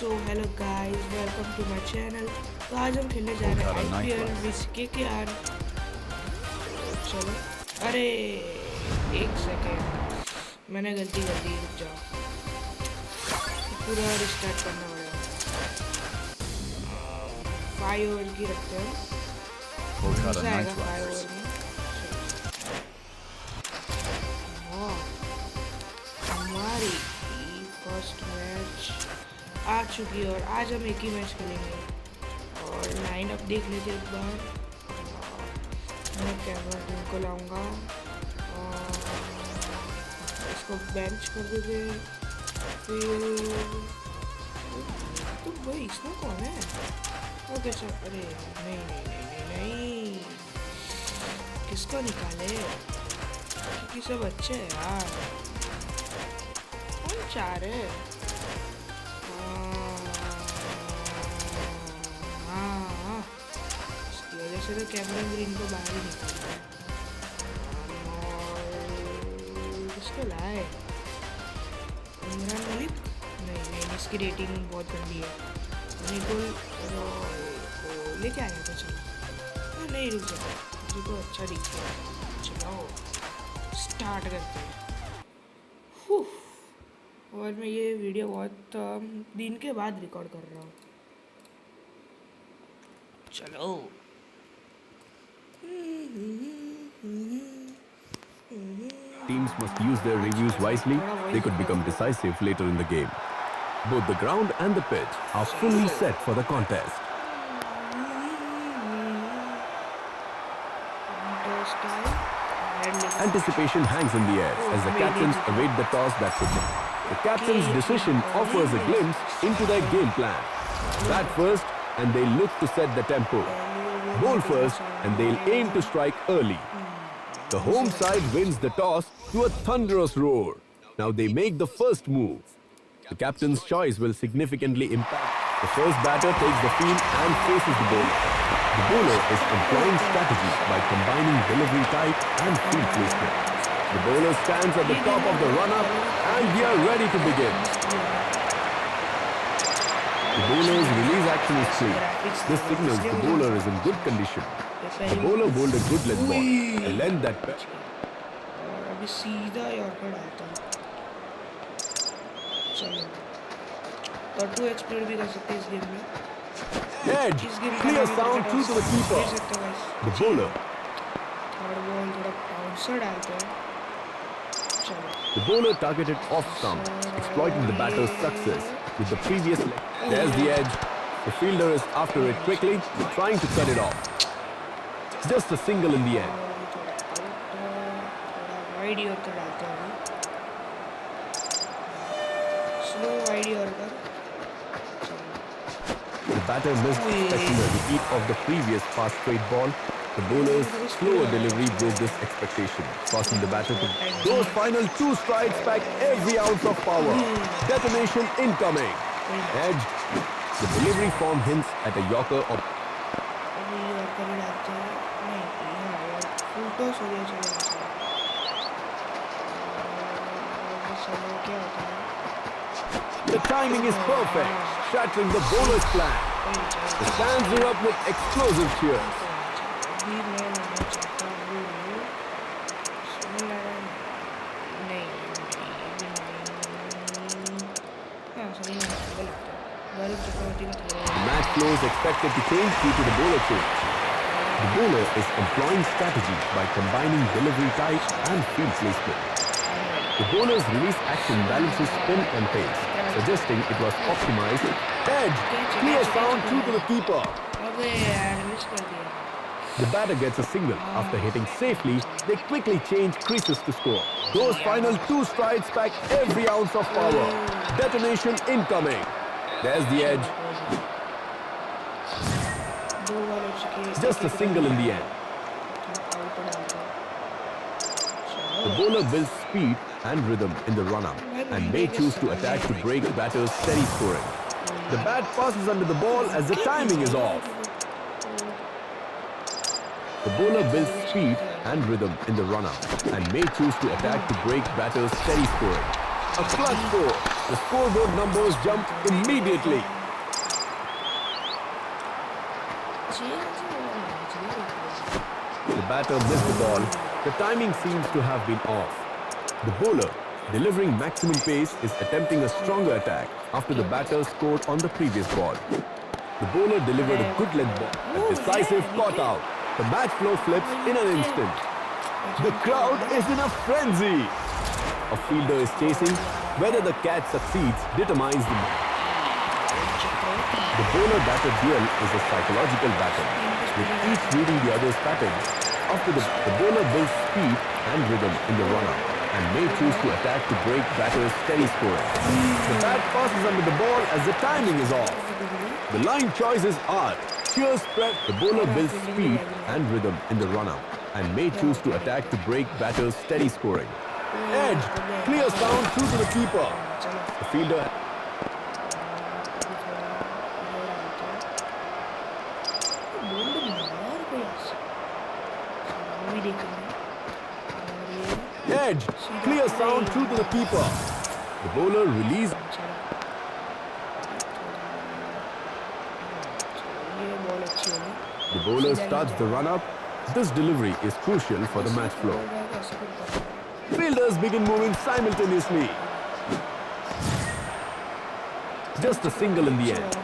So hello guys, welcome to my channel. तो आज हम खेलने जा रहे हैं IPL विस KKR। चलो, अरे एक सेकेंड, मैंने गलती कर दी। रुक जाओ, पूरा रिस्टार्ट करना पड़ेगा। 5 ओवर की रखते हैं। मजा आएगा 5 ओवर में। हमारी फर्स्ट मैच आ चुकी है और आज हम एक ही मैच खेलेंगे। और लाइन अप देख लेते एक बार। मैं कैमरा इनको लाऊंगा और इसको बेंच कर देते। फिर तो भाई इसमें कौन है? Okay sir. अरे नहीं नहीं नहीं नहीं नहीं, किसको निकाले? क्योंकि सब अच्छे हैं यार। कौन चाह रहे हैं? हाँ, इसकी वजह से तो कैमरन ग्रीन को बाहर ही निकालता है। और किसको लाए? इमरान मलिक? नहीं नहीं, इसकी रेटिंग बहुत गंदी है। निकोल रॉय को लेके आया था। चलो, नहीं रुक जाओ, मुझे तो अच्छा दिख गया। चलो स्टार्ट करते हैं। और मैं ये वीडियो बहुत दिन के बाद रिकॉर्ड कर रहा हूँ। चलो Teams must use their reviews wisely. They could become decisive later in the game. Both the ground and the pitch are fully set for the contest. Anticipation hangs in the air as the captains await the toss that could be. The captain's decision offers a glimpse into their game plan. Bat first and they look to set the tempo. Bowl first and they'll aim to strike early. The home side wins the toss to a thunderous roar. Now they make the first move. The captain's choice will significantly impact. The first batter takes the field and faces the bowler. The bowler is employing strategy by combining delivery type and field placement. The bowler stands at the top of the run-up and we are ready to begin. The bowler's release action is clear. This signals the bowler is in good condition. The bowler bowled a good length ball and length that pitch. और अभी सीधा yorker डालता हूँ। चलो, और 2x speed भी कर सकते हैं इस गेम में। Edge, clear sound through to the keeper. The bowler. Third ball थोड़ा बाउंसर डालते हैं। चलो, The bowler targeted off stump, exploiting the batter's success with the previous leg. There's the edge. The fielder is after it quickly, trying to cut it off. Just a single in the end. थोड़ा wide yorker डालते हैं अभी। Slow wide yorker. The batter missed, expecting a repeat of the previous fast straight ball. The bowler's slower delivery broke this expectation, causing the batter to. Those final 2 strides pack every ounce of power. Detonation incoming. Edge. The delivery form hints at a yorker or. अभी yorker ही डालते हैं। नहीं, हाँ यार, full toss हो गया। चलो चलो, क्या होता है? The timing is perfect, shattering the bowler's plan. The stands erupt with explosive cheers. अभी मैं लाना चाहता हूँ नहीं, हाँ सही नहीं लगता। वरुण चक्रवर्ती का थोड़ा The match flow is expected to change due to the bowler change. The bowler is employing strategy by combining delivery type and field placement. The bowler's release action balances spin and pace, suggesting it was optimized. Edge, clear sound through to the keeper. अबे यार, miss कर दिया। The batter gets a single. After hitting safely, they quickly change creases to score. Those final 2 strides pack every ounce of power. Detonation incoming. There's the edge. दो ball हो चुकी है। Just a single in the end. Out डालता हूँ। The bowler builds speed and rhythm in the run-up and may choose to attack to break batters' steady scoring. The bat passes under the ball as the timing is off. The bowler builds speed and rhythm in the run-up and may choose to attack to break batters' steady scoring. A clutch score. The scoreboard numbers jump immediately. The batter missed the ball. The timing seems to have been off. The bowler, delivering maximum pace, is attempting a stronger attack after the batter scored on the previous ball. The bowler delivered a good length ball. A decisive caught out. The match flow flips in an instant. The crowd is in a frenzy. A fielder is chasing. Whether the catch succeeds determines the bowler-batter duel is a psychological battle, with each reading the other's patterns. After the bowler builds speed and rhythm in the run-up and may choose to attack to break batter's steady scoring. The bat passes under the ball as the timing is off. The line choices are cheers spread. The bowler builds speed and rhythm in the run-up and may choose to attack to break batter's steady scoring. Edge, clear sound through to the keeper. The fielder Edge, clear sound through to the keeper. The bowler release. The bowler starts the run-up. This delivery is crucial for the match flow. Fielders begin moving simultaneously. Just a single in the end.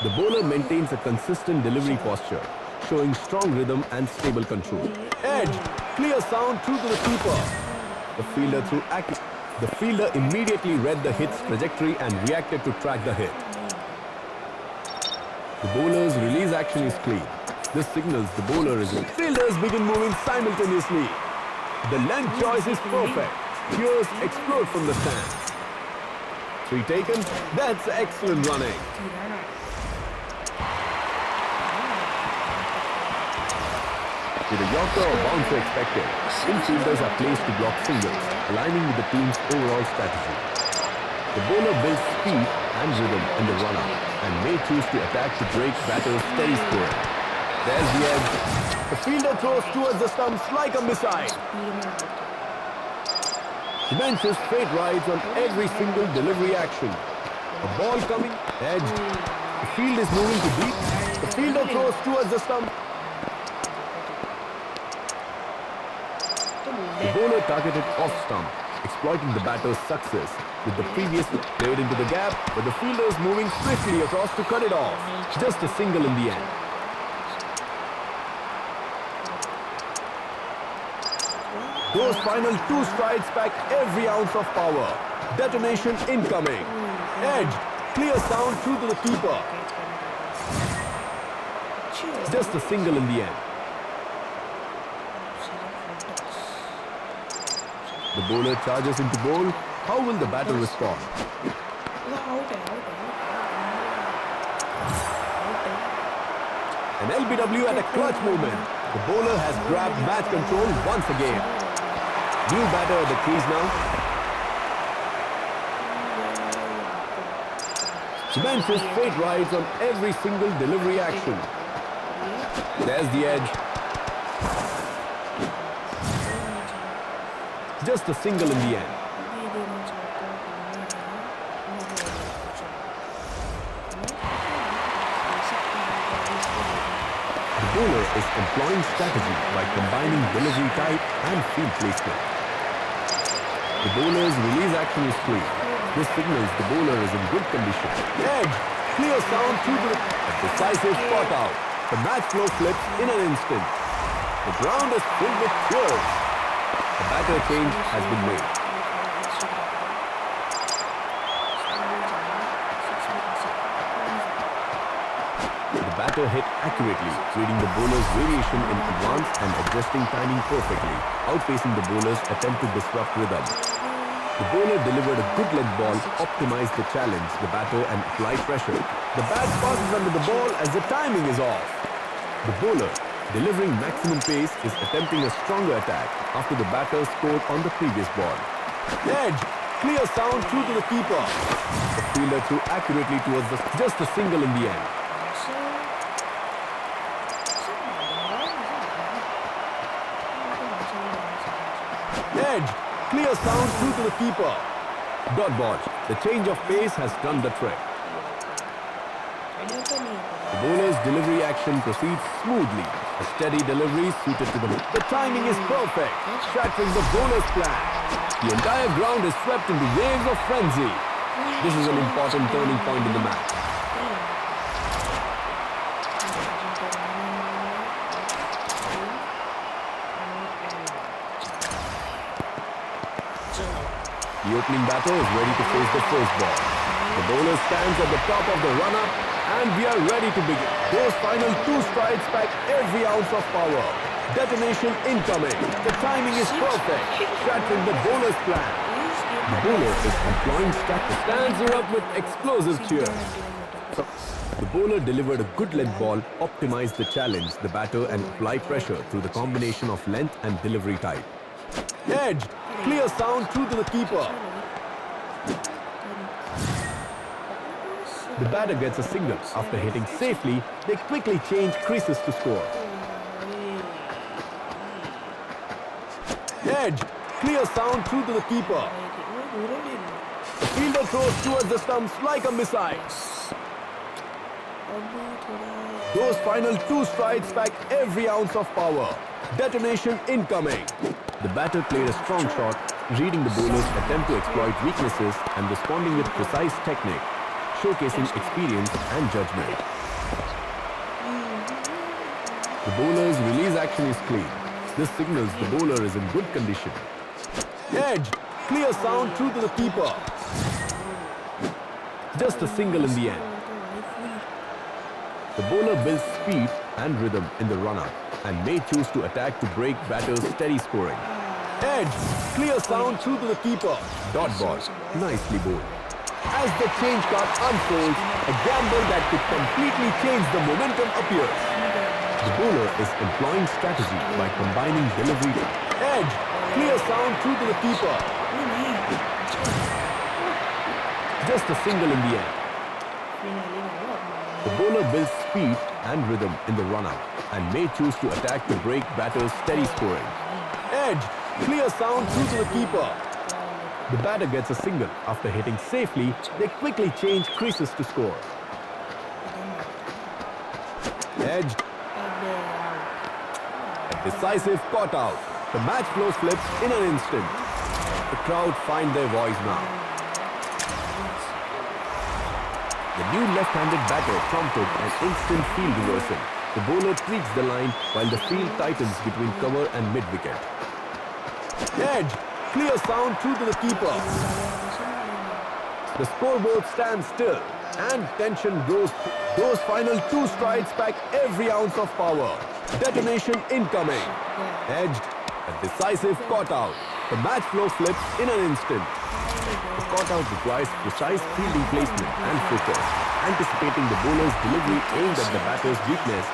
The bowler maintains a consistent delivery posture, showing strong rhythm and stable control. Edge, clear sound through to the keeper. The fielder threw accuracy. The fielder immediately read the hit's trajectory and reacted to track the hit. The bowler's release action is clean. This signals the bowler is in. Fielders begin moving simultaneously. The length choice is perfect. Cheers explode from the stands. 3 taken. That's excellent running. With a yorker or bouncer expected, infielders are placed to block singles, aligning with the team's overall strategy. The bowler builds speed and rhythm in the run-up and may choose to attack to break batter's steady scoring. There's the edge. The fielder throws towards the stumps like a missile. He benches straight rides on every single delivery action. A ball coming, edge. The field is moving to deep. The fielder throws towards the stump. The bowler targeted off stump, exploiting the batter's success with the previous played into the gap, but the fielder is moving swiftly across to cut it off. Just a single in the end. Those final 2 strides pack every ounce of power. Detonation incoming. Edge, clear sound through to the keeper. Just a single in the end. The bowler charges into bowl. How will the batter respond? An LBW at a clutch moment. The bowler has grabbed match control once again. New batter at the crease now. The benches straight rides on every single delivery action. There's the edge. Just a single in the end. The bowler is employing strategy by combining delivery type and field placement. The bowler's release action is clean. This signals the bowler is in good condition. Edge, clear sound through the decisive spot out. The match flow flips in an instant. The ground is filled with cheers. A batter change has been made. The batter hit accurately, reading the bowler's variation in advance and adjusting timing perfectly, outpacing the bowler's attempt to disrupt rhythm. The bowler delivered a good length ball, optimized the challenge, the batter and applied pressure. The bat passes under the ball as the timing is off. The bowler, delivering maximum pace, is attempting a stronger attack after the batter scored on the previous ball. Edge, clear sound through to the keeper. The fielder threw accurately towards just a single in the end. Edge, clear sound through to the keeper. Dot ball. The change of pace has done the trick. The bowler's delivery action proceeds smoothly. A steady delivery suited to the... The timing is perfect, shattering the bowler's plan. The entire ground is swept into waves of frenzy. This is an important turning point in the match. The opening batter is ready to face the first ball. The bowler stands at the top of the run-up and we are ready to begin. Those final 2 strides pack every ounce of power. Detonation incoming. The timing is perfect, shattering the bowler's plan. The bowler is employing stands her up with explosive cheers. The bowler delivered a good length ball, optimized the challenge, the batter and applied pressure through the combination of length and delivery type. Edged, clear sound through to the keeper. The batter gets a single. After hitting safely, they quickly change creases to score. Edged, clear sound through to the keeper. The fielder throws towards the stumps like a missile. Those final 2 strides pack every ounce of power. Detonation incoming. The batter played a strong shot, reading the bowler's attempt to exploit weaknesses and responding with precise technique, showcasing experience and judgment. The bowler's release action is clean. This signals the bowler is in good condition. Edge, clear sound through to the keeper. Just a single in the end. The bowler builds speed and rhythm in the run-up and may choose to attack to break batter's steady scoring. Edge, clear sound through to the keeper. Dot ball, nicely bowled. As the change card unfolds, a gamble that could completely change the momentum appears. The bowler is employing strategy by combining delivery. Edge, clear sound through to the keeper. Just a single in the end. The bowler builds speed and rhythm in the run-up and may choose to attack to break batter's steady scoring. Edge, clear sound through to the keeper. The batter gets a single. After hitting safely, they quickly change creases to score. Edged. A decisive caught out. The match flow flips in an instant. The crowd find their voice now. The new left-handed batter prompted an instant field reversal. The bowler tweaks the line while the field tightens between cover and mid-wicket. Edge, clear sound through to the keeper. The scoreboard stands still and tension grows. Those final 2 strides pack every ounce of power. Detonation incoming. Edged, a decisive caught out. The match flow flips in an instant. The caught-out requires precise fielding placement and focus, anticipating the bowler's delivery aimed at the batter's weakness.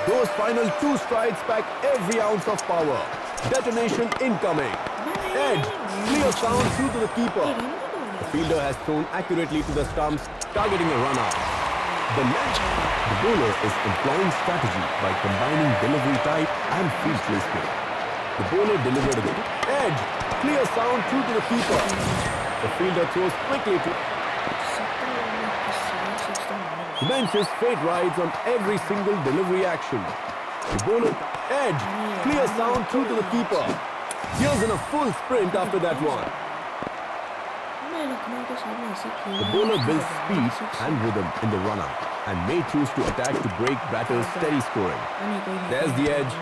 Those final 2 strides pack every ounce of power. Detonation incoming. Edge, clear sound through to the keeper. The fielder has thrown accurately to the stumps, targeting a run-out. The bowler is employing strategy by combining delivery type and field placement. The bowler delivered a edge, clear sound through to the keeper. The fielder throws quickly to... The benches fate rides on every single delivery action. The bowler edge, clear sound through to the keeper. Here's in a full sprint after that one. The bowler builds speed and rhythm in the run-up and may choose to attack to break batter's steady scoring. There's the edge.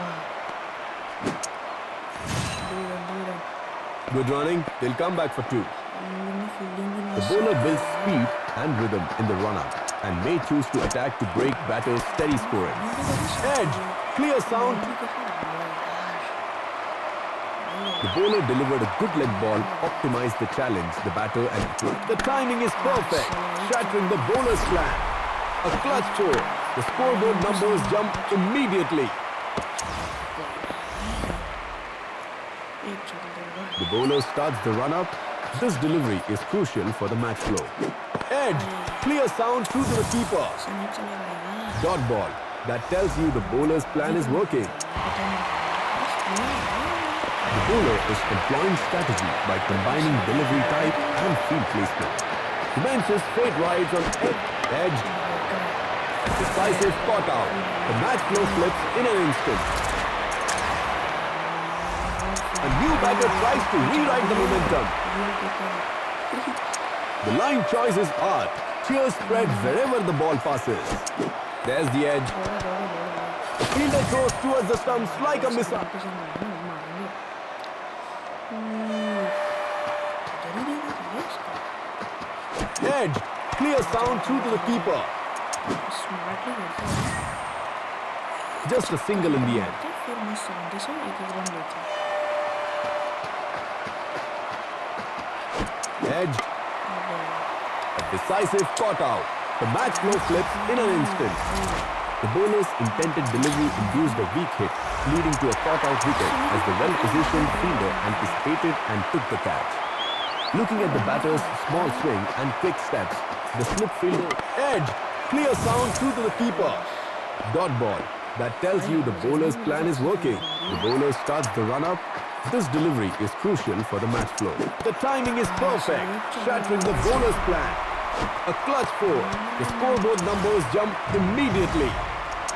Good running, they'll come back for 2. The bowler builds speed and rhythm in the run-up and may choose to attack to break batter's steady scoring. Edge, clear sound. The bowler delivered a good leg ball, optimized the challenge, the batter and the timing is perfect, shattering the bowler's plan. A clutch 4. The scoreboard numbers jump immediately. The bowler starts the run-up. This delivery is crucial for the match flow. Edge, clear sound through to the keeper. Dot ball. That tells you the bowler's plan is working. The bowler is employing strategy by combining delivery type and field placement. Commences straight rides on edge. Decisive caught out. The match flow flips in an instant. A new batter tries to rewrite the momentum. The line choice is art. Cheers spread wherever the ball passes. There's the edge. The fielder throws towards the stumps like a missile. Edge. Clear sound through to the keeper. Just a single in the end. Edge. A decisive caught out. The match flow flips in an instant. The bowler's intended delivery induced a weak hit, leading to a caught-out wicket as the well-positioned fielder anticipated and took the catch. Looking at the batter's small swing and quick steps, the slip fielder edge, clear sound through to the keeper. Dot ball. That tells you the bowler's plan is working. The bowler starts the run-up. This delivery is crucial for the match flow. The timing is perfect, shattering the bowler's plan. A clutch four. The scoreboard numbers jump immediately.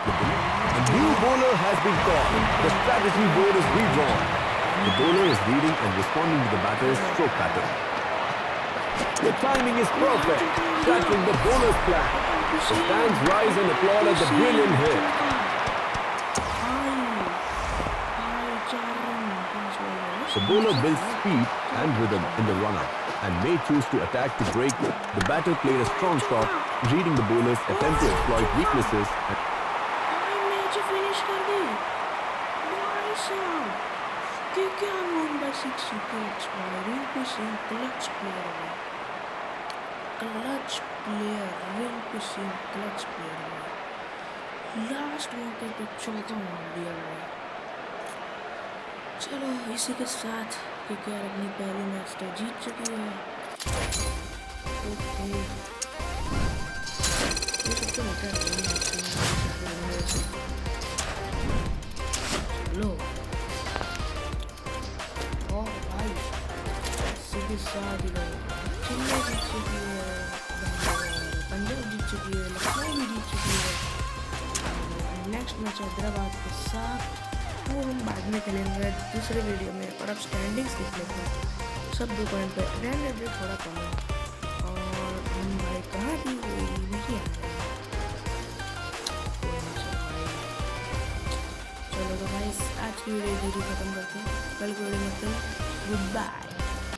A new bowler has been called. The strategy board is redrawn. The bowler is reading and responding to the batter's stroke pattern. The timing is perfect, shattering the bowler's plan. The fans rise and applaud at the brilliant hit. The bowler builds speed and rhythm in the run-up and may choose to attack to break. The batter played a strong shot, reading the bowler's attempt to exploit weaknesses. Last मौके पे चौका मार दिया भाई। चलो इसी के साथ केकेआर अपनी पहली मैच तो जीत चुकी है। ओके ये सब तो होता है। चलो ओह भाई इसी के साथ चेन्नई जीत चुकी है, पंजाब जीत चुकी है, लखनऊ भी जीत चुकी है। नेक्स्ट मैच हैदराबाद के साथ वो हम बाद में खेलेंगे दूसरे वीडियो में। और अब स्टैंडिंग्स देख लेते हैं। सब 2 पॉइंट पे रन रेट थोड़ा कम है और हम भाई कहाँ भी नहीं आ रहे। चलो तो भाई आज की वीडियो खत्म करते हैं। कल की वीडियो में गुड बाय।